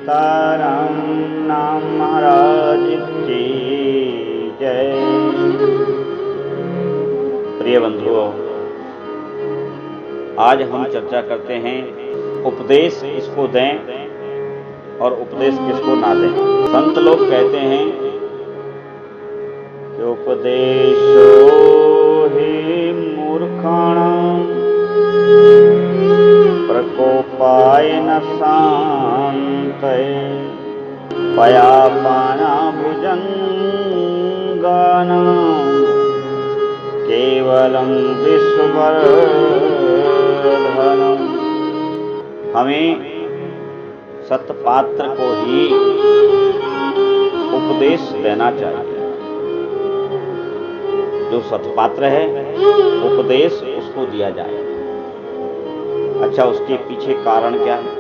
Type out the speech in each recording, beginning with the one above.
सीताराम नाम महाराज की जय। प्रिय बंधुओं, आज हम चर्चा करते हैं उपदेश किसको दें और उपदेश किसको ना दें। संत लोग कहते हैं कि उपदेशो हि मूर्खाणां प्रकोपाय न शान्तये पयापाना भुजंगानां केवलं विश्ववर्धनम्। हमें सत्पात्र को ही उपदेश देना चाहिए। जो सत्पात्र है उपदेश उसको दिया जाए। अच्छा, उसके पीछे कारण क्या है?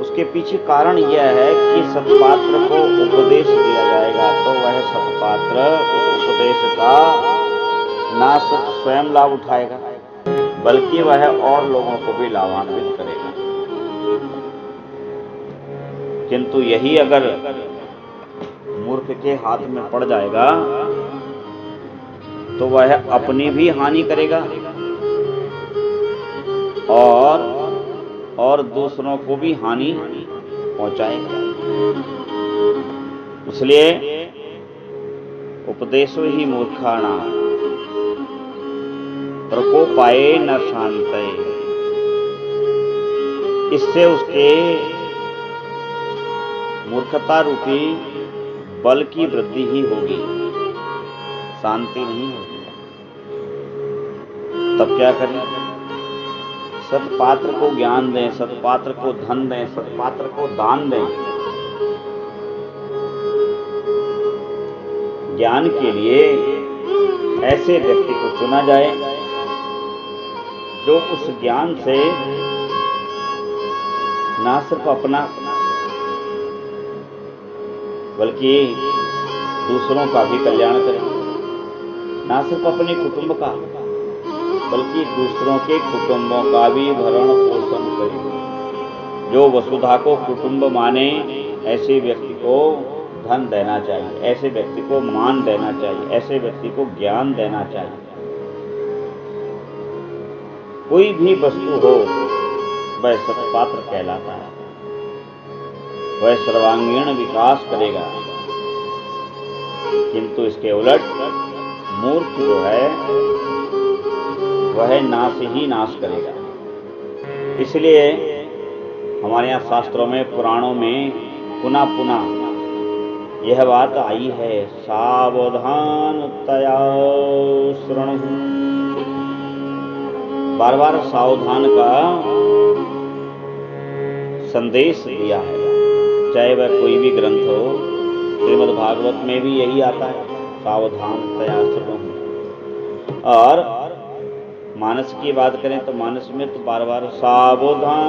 उसके पीछे कारण यह है कि सत्पात्र को उपदेश दिया जाएगा तो वह सत्पात्र उस उपदेश का ना सिर्फ स्वयं लाभ उठाएगा बल्कि वह और लोगों को भी लाभान्वित करेगा। किंतु यही अगर मूर्ख के हाथ में पड़ जाएगा तो वह अपनी भी हानि करेगा और दूसरों को भी हानि पहुंचाएगा। इसलिए उपदेशो ही मूर्खाणां प्रकोपाय न शान्तये। इससे उसके मूर्खता रूपी बल की वृद्धि ही होगी, शांति नहीं होगी। तब क्या करें? सत्पात्र को ज्ञान दें, सत्पात्र को धन दें, सत्पात्र को दान दें। ज्ञान के लिए ऐसे व्यक्ति को चुना जाए जो उस ज्ञान से ना सिर्फ अपना बल्कि दूसरों का भी कल्याण करे, ना सिर्फ अपने कुटुंब का बल्कि दूसरों के कुटुंबों का भी भरण पोषण करे। जो वसुधा को कुटुंब माने ऐसे व्यक्ति को धन देना चाहिए, ऐसे व्यक्ति को मान देना चाहिए, ऐसे व्यक्ति को ज्ञान देना चाहिए। कोई भी वस्तु हो वह सत्पात्र कहलाता है। वह सर्वांगीण विकास करेगा। किंतु इसके उलट मूर्ख जो है वह नाश ही नाश करेगा। इसलिए हमारे यहाँ शास्त्रों में, पुराणों में पुनः पुनः यह बात आई है, सावधानतया शृणु। बार बार सावधान का संदेश दिया है। चाहे वह कोई भी ग्रंथ हो, श्रीमद् भागवत में भी यही आता है, सावधानतया शृणु। और मानस की बात करें तो मानस में तो बार बार सावधान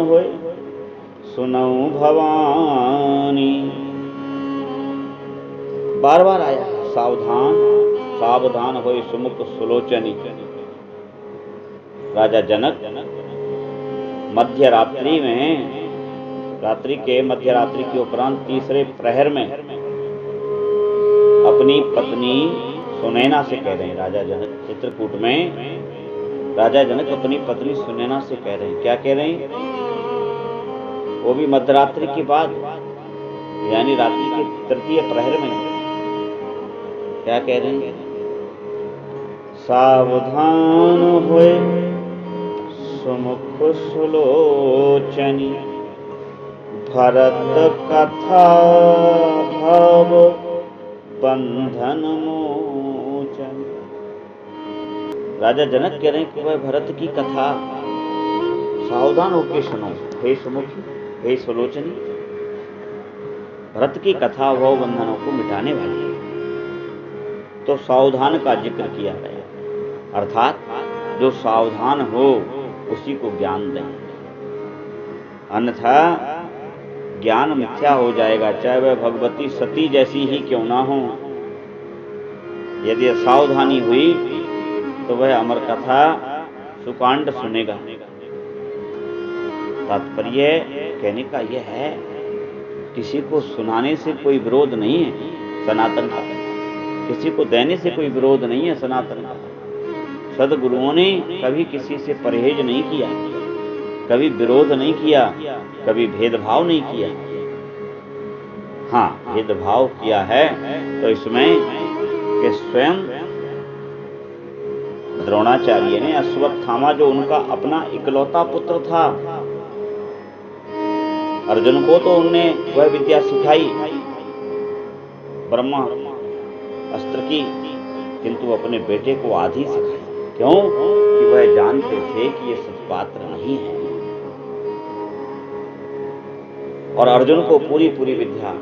होए सुनऊ भवानी बार बार आया। सावधान होए सुमुख सुलोचनी। राजा जनक मध्य रात्रि में, मध्य रात्रि के उपरांत तीसरे प्रहर में अपनी पत्नी सुनैना से कह रहे हैं। राजा जनक चित्रकूट में राजा जनक अपनी पत्नी सुनैना से कह रहे हैं। क्या कह रहे हैं? वो भी मध्यरात्रि के बाद, यानी रात्रि के तृतीय प्रहर में। क्या कह रहे हैं? सावधान होए सुमुख सुलोचनी भरत कथा भव बंधन मोचन। राजा जनक कह रहे हैं कि वह भरत की कथा सावधान होकर सुनो, हे सुमुखी, हे सुलोचनी। भरत की कथा भव बंधनों को मिटाने वाली है। तो सावधान का जिक्र किया गया, अर्थात जो सावधान हो उसी को ज्ञान दें, अन्यथा ज्ञान मिथ्या हो जाएगा, चाहे वह भगवती सती जैसी ही क्यों ना हो। यदि सावधानी हुई तो वह अमर कथा सुकांड सुनेगा। तात्पर्य कहने का यह है, किसी को सुनाने से कोई विरोध नहीं है सनातन का, किसी को देने से कोई विरोध नहीं है सनातन का। सदगुरुओं ने कभी किसी से परहेज नहीं किया, कभी विरोध नहीं किया, कभी भेदभाव नहीं किया। हाँ, भेदभाव किया है तो इसमें कि स्वयं द्रोणाचार्य ने अश्वत्थामा, जो उनका अपना इकलौता पुत्र था, अर्जुन को तो उनने वह विद्या सिखाई ब्रह्मा अस्त्र की, किंतु अपने बेटे को आधी सिखाई। क्यों? कि वह जानते थे कि ये सत्पात्र नहीं है, और अर्जुन को पूरी पूरी विद्या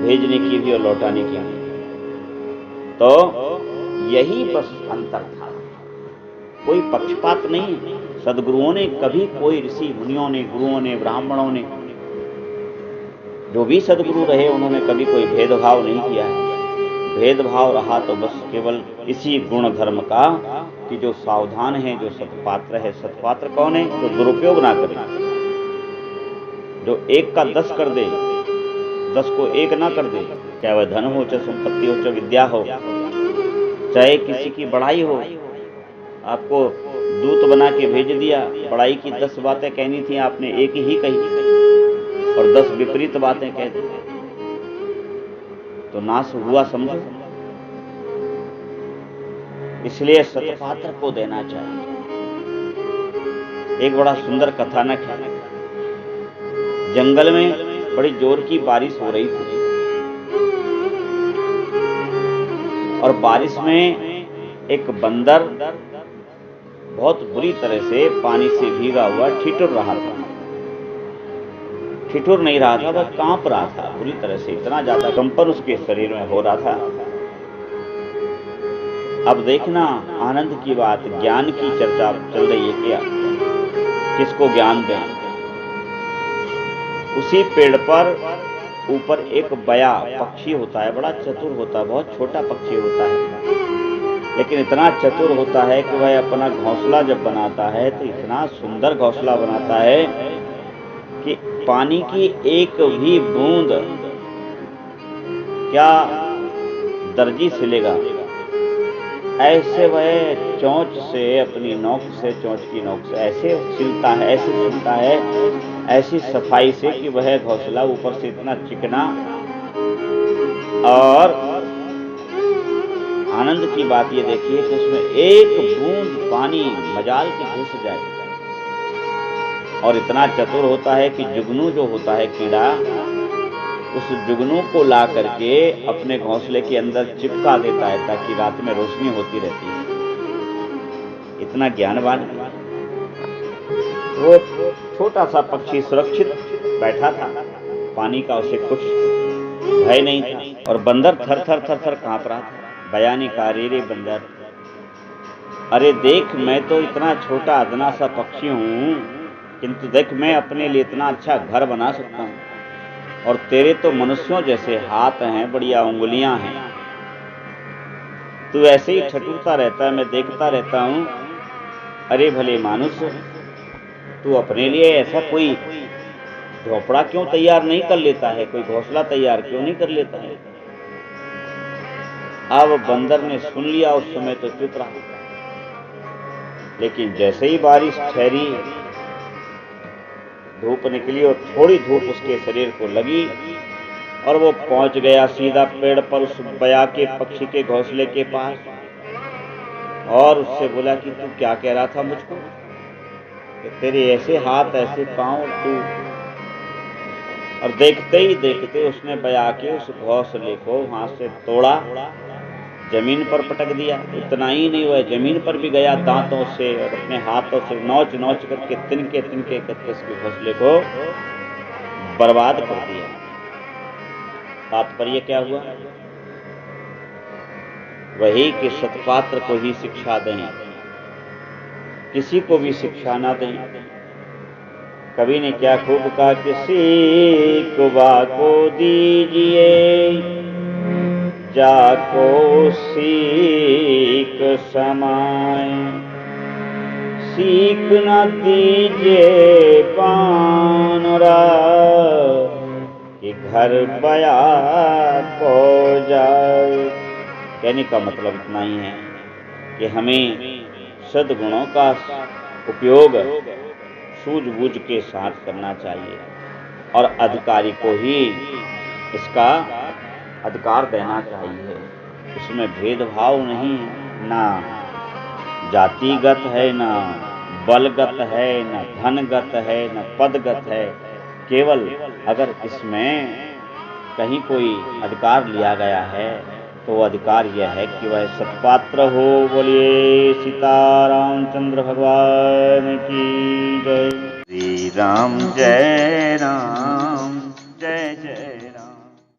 भेजने की भी और लौटाने की भी। तो यही बस अंतर था, कोई पक्षपात नहीं। सदगुरुओं ने कभी, कोई ऋषि मुनियों ने, गुरुओं ने, ब्राह्मणों ने, जो भी सदगुरु रहे, उन्होंने कभी कोई भेदभाव नहीं किया है। भेदभाव रहा तो बस केवल इसी गुण धर्म का कि जो सावधान है, जो सत्पात्र है। सत्पात्र कौन है? जो दुरुपयोग ना करे, जो एक का 10 कर दे, 10 को 1 ना कर दे, चाहे वह धन हो, चाहे संपत्ति हो, चाहे विद्या हो, चाहे किसी की बड़ाई हो। आपको दूत बना के भेज दिया, बड़ाई की 10 बातें कहनी थी, आपने एक ही कही और 10 विपरीत बातें कह दी, तो नाश हुआ, समझो। इसलिए सत्पात्र को देना चाहिए। एक बड़ा सुंदर कथानक है। जंगल में बड़ी जोर की बारिश हो रही थी, और बारिश में एक बंदर बहुत बुरी तरह से पानी से भीगा हुआ ठिठुर रहा था। ठिठुर नहीं रहा था, वह कांप रहा था बुरी तरह से, इतना ज्यादा कंपन उसके शरीर में हो रहा था। अब देखना, आनंद की बात, ज्ञान की चर्चा चल रही है क्या, किसको ज्ञान दें। उसी पेड़ पर ऊपर एक बया पक्षी होता है, बड़ा चतुर होता है, बहुत छोटा पक्षी होता है, लेकिन इतना चतुर होता है कि वह अपना घोंसला जब बनाता है तो इतना सुंदर घोंसला बनाता है कि पानी की एक भी बूंद क्या दर्जी सिलेगा, ऐसे वह चोंच से, अपनी नोक से, चोंच की नोक से ऐसे सिलता है, ऐसे सिलता है, ऐसी सफाई से कि वह घोंसला ऊपर से इतना चिकना। और आनंद की बात ये देखिए कि उसमें एक बूंद पानी मजाल के घुस जाए। और इतना चतुर होता है कि जुगनू जो होता है कीड़ा, उस जुगनू को ला करके अपने घोंसले के अंदर चिपका देता है ताकि रात में रोशनी होती रहती है। इतना ज्ञानवान। वो छोटा सा पक्षी सुरक्षित बैठा था, पानी का उसे कुछ भय नहीं था, और बंदर थर थर थर थर कांप रहा था। बया ने कहा, रे बंदर, अरे देख, मैं तो इतना छोटा अदना सा पक्षी हूँ, किंतु देख मैं अपने लिए इतना अच्छा घर बना सकता हूँ, और तेरे तो मनुष्यों जैसे हाथ हैं, बढ़िया उंगलियां हैं, तू ऐसे ही ठटूरता रहता है, मैं देखता रहता हूँ। अरे भले मानुष, तू अपने लिए ऐसा कोई झोपड़ा क्यों तैयार नहीं कर लेता है, कोई घोंसला तैयार क्यों नहीं कर लेता है। अब बंदर ने सुन लिया, उस समय तो चुप रहा, लेकिन जैसे ही बारिश ठहरी, धूप निकली और थोड़ी धूप उसके शरीर को लगी, और वो पहुंच गया सीधा पेड़ पर उस बया के पक्षी के घोंसले के पास, और उससे बोला कि तू क्या कह रहा था मुझको, कि तेरे ऐसे हाथ, ऐसे पांव, तू। और देखते ही देखते उसने बया के उस घोंसले को वहां से तोड़ा, जमीन पर पटक दिया। इतना ही नहीं, वह जमीन पर भी गया दांतों से और अपने हाथों से नोच नोच करके, तिनके तिनके करके उसके घोंसले को बर्बाद कर दिया। तात्पर्य क्या हुआ? वही कि सत्पात्र को ही शिक्षा दें, किसी को भी शिक्षा ना दें। कवि ने क्या खूब कहा, किसी को बाको दीजिए, जाको सीख समाए, सीख न दीजिए पान अनुरा कि घर बया को जाए। कहने का मतलब इतना ही है कि हमें सद्गुणों का उपयोग सूझबूझ के साथ करना चाहिए और अधिकारी को ही इसका अधिकार देना चाहिए। इसमें भेदभाव नहीं है, ना जातिगत है, ना बलगत है, ना धनगत है, ना पदगत है। केवल अगर इसमें कहीं कोई अधिकार लिया गया है तो वो अधिकार यह है कि वह सत्पात्र हो। बोलिए सीतारामचंद्र भगवान की जय। श्री राम जय राम, जय जय